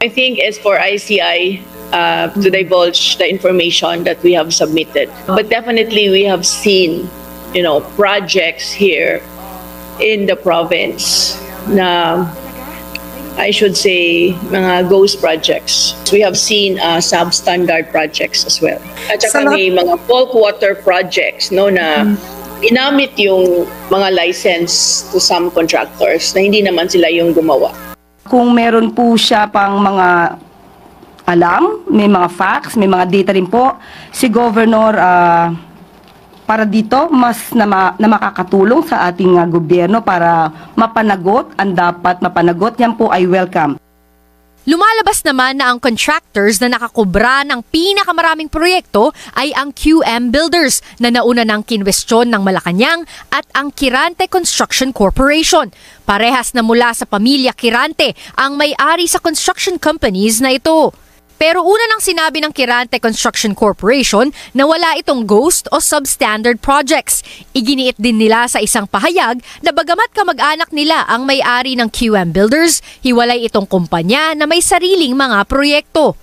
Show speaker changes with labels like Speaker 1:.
Speaker 1: I think it's for ICI to divulge the information that we have submitted. But definitely we have seen, projects here in the province na I should say mga ghost projects. We have seen substandard projects as well. At saka may mga bulk water projects na ginamit yung mga license to some contractors na hindi naman sila yung gumawa.
Speaker 2: Kung meron po siya pang mga alam, may mga facts, may mga data rin po, si Governor para dito mas na makakatulong sa ating gobyerno para mapanagot ang dapat mapanagot, yan po ay welcome.
Speaker 3: Lumalabas naman na ang contractors na nakakubra ng pinakamaraming proyekto ay ang QM Builders na nauna ng kinwestiyon ng Malacanang at ang Kirante Construction Corporation. Parehas na mula sa pamilya Kirante ang may-ari sa construction companies na ito. Pero una nang sinabi ng Kirante Construction Corporation na wala itong ghost o substandard projects. Iginiit din nila sa isang pahayag na bagamat kamag-anak nila ang may-ari ng QM Builders, hiwalay itong kumpanya na may sariling mga proyekto.